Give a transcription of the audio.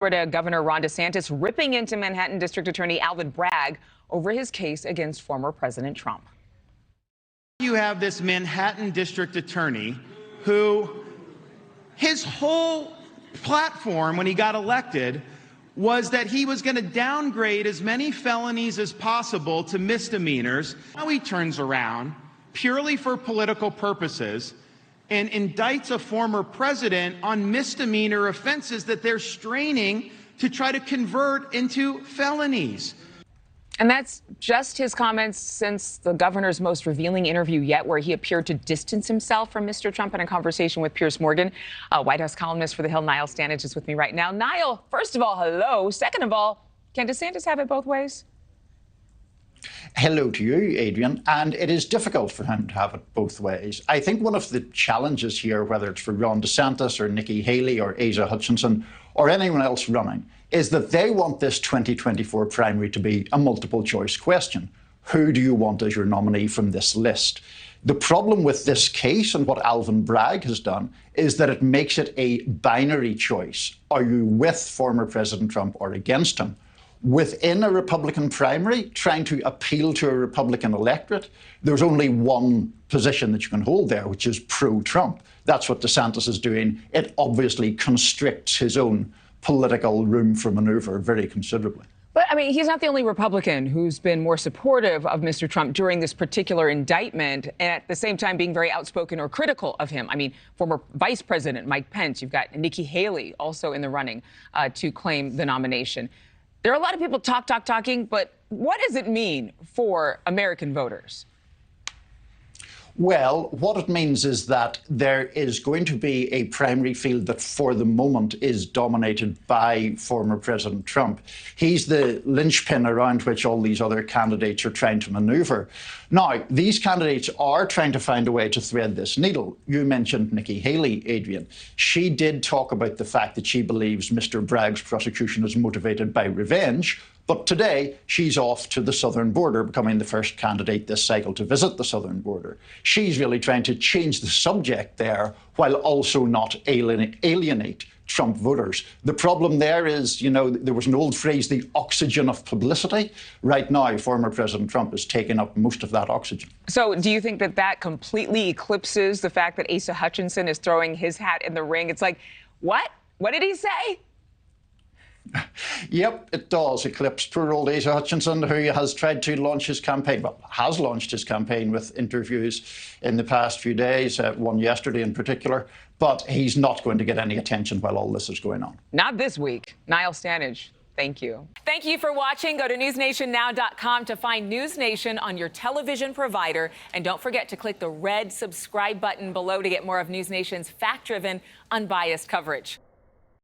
Florida Governor Ron DeSantis ripping into Manhattan District Attorney Alvin Bragg over his case against former President Trump. You have this Manhattan District Attorney who his whole platform when he got elected was that he was going to downgrade as many felonies as possible to misdemeanors. Now he turns around purely for political purposes and indicts a former president on misdemeanor offenses that they're straining to try to convert into felonies. And that's just his comments since the governor's most revealing interview yet, where he appeared to distance himself from Mr. Trump in a conversation with Piers Morgan. White House columnist for The Hill, Niall Stanage, is with me right now. Niall, first of all, hello. Second of all, can DeSantis have it both ways? Hello to you, Adrienne. And it is difficult for him to have it both ways. I think one of the challenges here, whether it's for Ron DeSantis or Nikki Haley or Asa Hutchinson or anyone else running, is that they want this 2024 primary to be a multiple choice question. Who do you want as your nominee from this list? The problem with this case and what Alvin Bragg has done is that it makes it a binary choice. Are you with former President Trump or against him? Within a Republican primary, trying to appeal to a Republican electorate, there's only one position that you can hold there, which is pro-Trump. That's what DeSantis is doing. It obviously constricts his own political room for maneuver very considerably. But, I mean, he's not the only Republican who's been more supportive of Mr. Trump during this particular indictment, and at the same time being very outspoken or critical of him. I mean, former Vice President Mike Pence, you've got Nikki Haley also in the running to claim the nomination. There are a lot of people talking, but what does it mean for American voters? Well, what it means is that there is going to be a primary field that for the moment is dominated by former President Trump. He's the linchpin around which all these other candidates are trying to maneuver. Now, these candidates are trying to find a way to thread this needle. You mentioned Nikki Haley, Adrienne. She did talk about the fact that she believes Mr. Bragg's prosecution is motivated by revenge. But today, she's off to the southern border, becoming the first candidate this cycle to visit the southern border. She's really trying to change the subject there while also not alienate Trump voters. The problem there is, you know, there was an old phrase, the oxygen of publicity. Right now, former President Trump has taken up most of that oxygen. So do you think that that completely eclipses the fact that Asa Hutchinson is throwing his hat in the ring? It's like, what? What did he say? Yep, it does eclipse poor old Asa Hutchinson, who has tried to launch his campaign, well, has launched his campaign with interviews in the past few days, one yesterday in particular, but he's not going to get any attention while all this is going on. Not this week. Niall Stanage, thank you. Thank you for watching. Go to newsnationnow.com to find NewsNation on your television provider. And don't forget to click the red subscribe button below to get more of NewsNation's fact-driven, unbiased coverage.